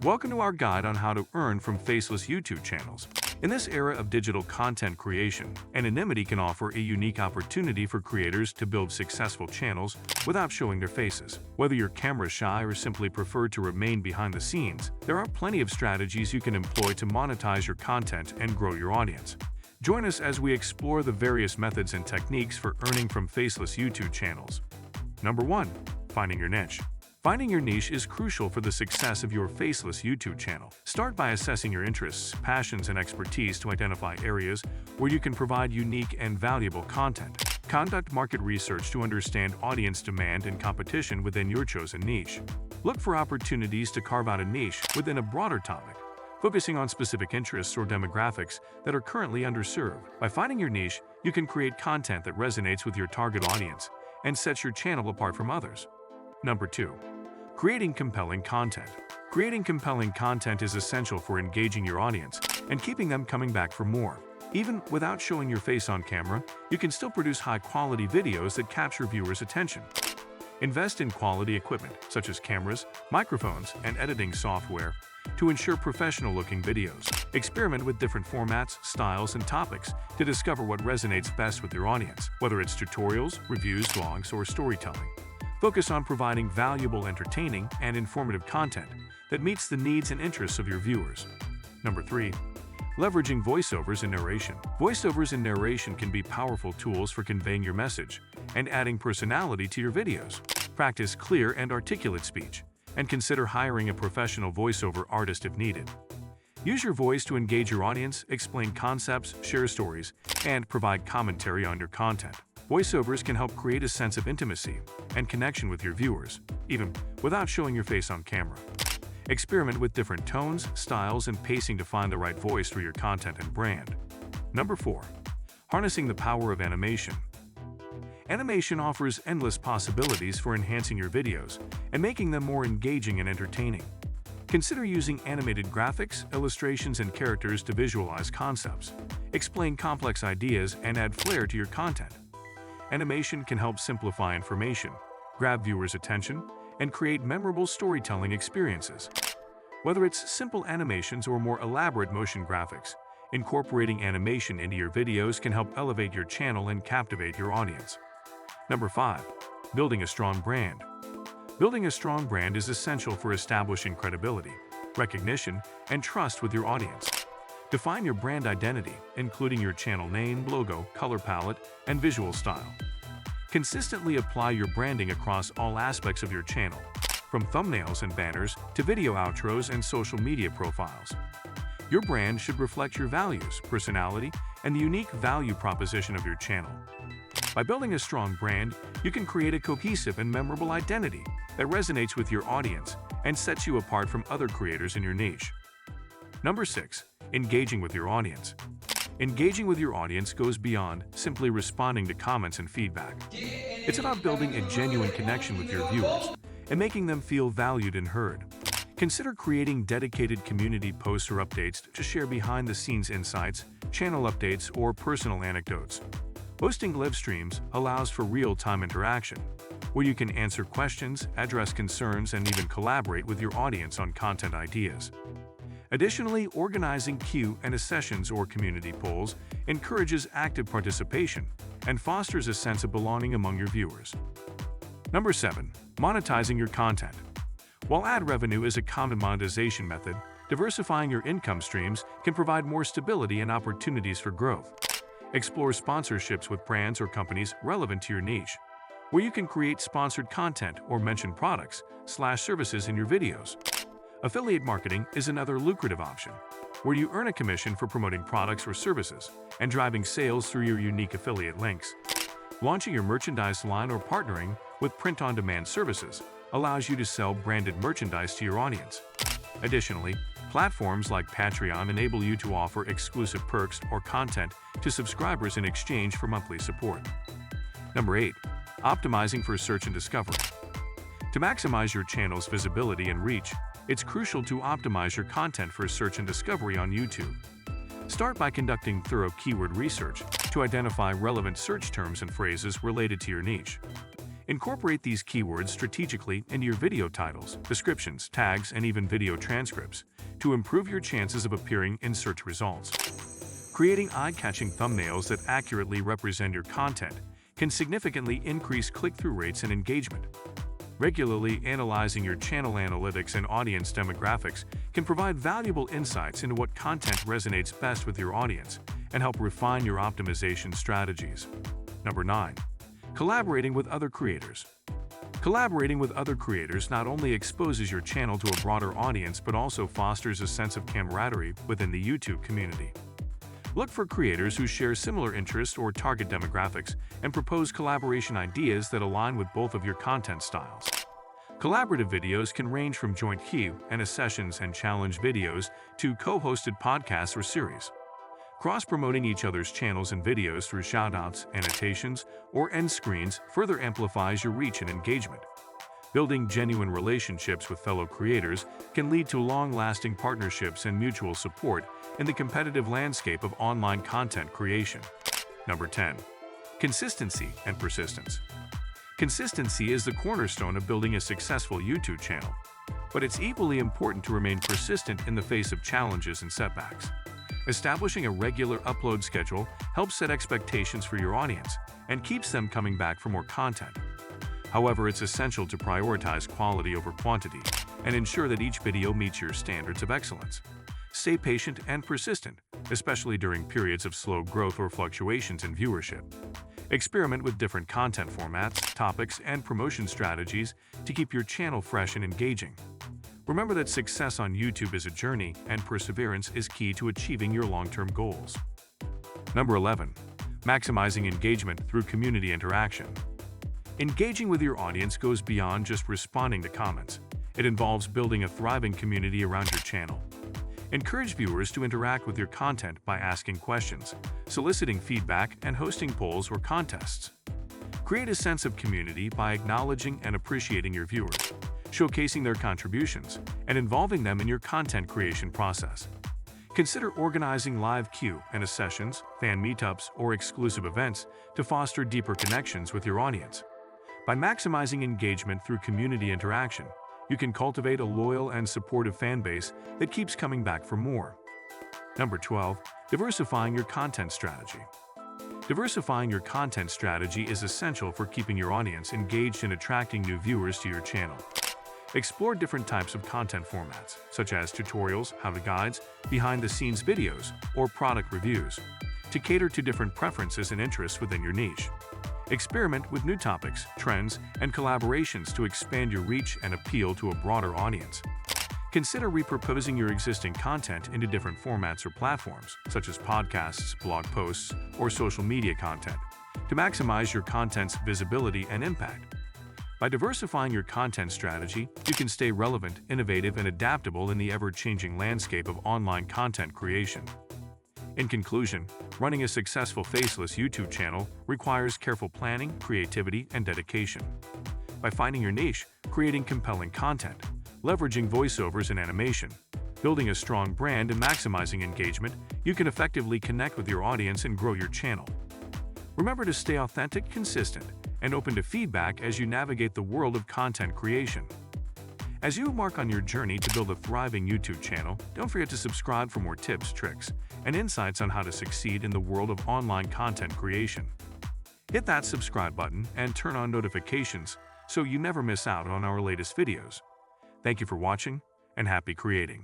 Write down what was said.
Welcome to our guide on how to earn from faceless YouTube channels. In this era of digital content creation, anonymity can offer a unique opportunity for creators to build successful channels without showing their faces. Whether you're camera shy or simply prefer to remain behind the scenes, there are plenty of strategies you can employ to monetize your content and grow your audience. Join us as we explore the various methods and techniques for earning from faceless YouTube channels. Number 1. Finding your niche. Finding your niche is crucial for the success of your faceless YouTube channel. Start by assessing your interests, passions, and expertise to identify areas where you can provide unique and valuable content. Conduct market research to understand audience demand and competition within your chosen niche. Look for opportunities to carve out a niche within a broader topic, focusing on specific interests or demographics that are currently underserved. By finding your niche, you can create content that resonates with your target audience and sets your channel apart from others. Number 2. Creating compelling content. Creating compelling content is essential for engaging your audience and keeping them coming back for more. Even without showing your face on camera, you can still produce high-quality videos that capture viewers' attention. Invest in quality equipment, such as cameras, microphones, and editing software, to ensure professional-looking videos. Experiment with different formats, styles, and topics to discover what resonates best with your audience, whether it's tutorials, reviews, vlogs, or storytelling. Focus on providing valuable, entertaining, and informative content that meets the needs and interests of your viewers. Number 3. Leveraging voiceovers and narration. Voiceovers and narration can be powerful tools for conveying your message and adding personality to your videos. Practice clear and articulate speech, and consider hiring a professional voiceover artist if needed. Use your voice to engage your audience, explain concepts, share stories, and provide commentary on your content. Voiceovers can help create a sense of intimacy and connection with your viewers, even without showing your face on camera. Experiment with different tones, styles, and pacing to find the right voice for your content and brand. Number 4. Harnessing the power of animation. Animation offers endless possibilities for enhancing your videos and making them more engaging and entertaining. Consider using animated graphics, illustrations, and characters to visualize concepts, explain complex ideas, and add flair to your content. Animation can help simplify information, grab viewers' attention, and create memorable storytelling experiences. Whether it's simple animations or more elaborate motion graphics, incorporating animation into your videos can help elevate your channel and captivate your audience. Number 5. Building a strong brand. Building a strong brand is essential for establishing credibility, recognition, and trust with your audience. Define your brand identity, including your channel name, logo, color palette, and visual style. Consistently apply your branding across all aspects of your channel, from thumbnails and banners to video outros and social media profiles. Your brand should reflect your values, personality, and the unique value proposition of your channel. By building a strong brand, you can create a cohesive and memorable identity that resonates with your audience and sets you apart from other creators in your niche. Number 6. Engaging with your audience. Engaging with your audience goes beyond simply responding to comments and feedback. It's about building a genuine connection with your viewers and making them feel valued and heard. Consider creating dedicated community posts or updates to share behind-the-scenes insights, channel updates, or personal anecdotes. Hosting live streams allows for real-time interaction, where you can answer questions, address concerns, and even collaborate with your audience on content ideas. Additionally, organizing Q&A sessions or community polls encourages active participation and fosters a sense of belonging among your viewers. Number 7. Monetizing your content. While ad revenue is a common monetization method, diversifying your income streams can provide more stability and opportunities for growth. Explore sponsorships with brands or companies relevant to your niche, where you can create sponsored content or mention products/services in your videos. Affiliate marketing is another lucrative option, where you earn a commission for promoting products or services and driving sales through your unique affiliate links. Launching your merchandise line or partnering with print-on-demand services allows you to sell branded merchandise to your audience. Additionally, platforms like Patreon enable you to offer exclusive perks or content to subscribers in exchange for monthly support. Number 8. Optimizing for search and discovery. To maximize your channel's visibility and reach, it's crucial to optimize your content for search and discovery on YouTube. Start by conducting thorough keyword research to identify relevant search terms and phrases related to your niche. Incorporate these keywords strategically into your video titles, descriptions, tags, and even video transcripts to improve your chances of appearing in search results. Creating eye-catching thumbnails that accurately represent your content can significantly increase click-through rates and engagement. Regularly analyzing your channel analytics and audience demographics can provide valuable insights into what content resonates best with your audience and help refine your optimization strategies. Number 9. Collaborating with other creators. Collaborating with other creators not only exposes your channel to a broader audience but also fosters a sense of camaraderie within the YouTube community. Look for creators who share similar interests or target demographics and propose collaboration ideas that align with both of your content styles. Collaborative videos can range from joint Q&A sessions and challenge videos to co-hosted podcasts or series. Cross-promoting each other's channels and videos through shoutouts, annotations, or end screens further amplifies your reach and engagement. Building genuine relationships with fellow creators can lead to long-lasting partnerships and mutual support in the competitive landscape of online content creation. Number 10. Consistency and persistence. Consistency is the cornerstone of building a successful YouTube channel, but it's equally important to remain persistent in the face of challenges and setbacks. Establishing a regular upload schedule helps set expectations for your audience and keeps them coming back for more content. However, it's essential to prioritize quality over quantity and ensure that each video meets your standards of excellence. Stay patient and persistent, especially during periods of slow growth or fluctuations in viewership. Experiment with different content formats, topics, and promotion strategies to keep your channel fresh and engaging. Remember that success on YouTube is a journey, and perseverance is key to achieving your long-term goals. Number 11. Maximizing engagement through community interaction. Engaging with your audience goes beyond just responding to comments. It involves building a thriving community around your channel. Encourage viewers to interact with your content by asking questions, soliciting feedback, and hosting polls or contests. Create a sense of community by acknowledging and appreciating your viewers, showcasing their contributions, and involving them in your content creation process. Consider organizing live Q&A sessions, fan meetups, or exclusive events to foster deeper connections with your audience. By maximizing engagement through community interaction, you can cultivate a loyal and supportive fan base that keeps coming back for more. Number 12. Diversifying your content strategy. Diversifying your content strategy is essential for keeping your audience engaged and attracting new viewers to your channel. Explore different types of content formats, such as tutorials, how-to guides, behind-the-scenes videos, or product reviews, to cater to different preferences and interests within your niche. Experiment with new topics, trends, and collaborations to expand your reach and appeal to a broader audience. Consider repurposing your existing content into different formats or platforms, such as podcasts, blog posts, or social media content, to maximize your content's visibility and impact. By diversifying your content strategy, you can stay relevant, innovative, and adaptable in the ever-changing landscape of online content creation. In conclusion, running a successful faceless YouTube channel requires careful planning, creativity, and dedication. By finding your niche, creating compelling content, leveraging voiceovers and animation, building a strong brand, and maximizing engagement, you can effectively connect with your audience and grow your channel. Remember to stay authentic, consistent, and open to feedback as you navigate the world of content creation. As you embark on your journey to build a thriving YouTube channel, don't forget to subscribe for more tips, tricks, and insights on how to succeed in the world of online content creation. Hit that subscribe button and turn on notifications so you never miss out on our latest videos. Thank you for watching, and happy creating.